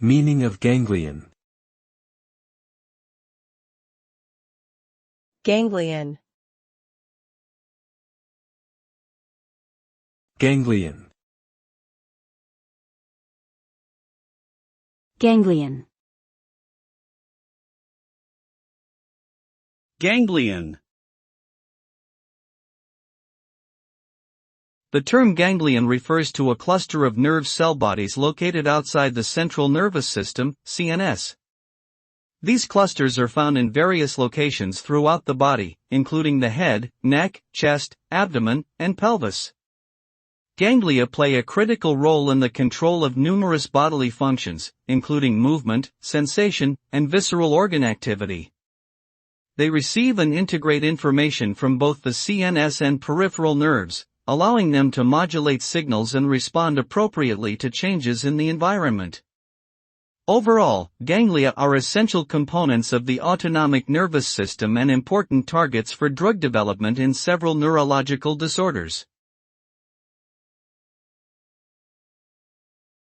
Meaning of ganglion. Ganglion. Ganglion. Ganglion. Ganglion. The term ganglion refers to a cluster of nerve cell bodies located outside the central nervous system, CNS. These clusters are found in various locations throughout the body, including the head, neck, chest, abdomen, and pelvis. Ganglia play a critical role in the control of numerous bodily functions, including movement, sensation, and visceral organ activity. They receive and integrate information from both the CNS and peripheral nerves, allowing them to modulate signals and respond appropriately to changes in the environment. Overall, ganglia are essential components of the autonomic nervous system and important targets for drug development in several neurological disorders.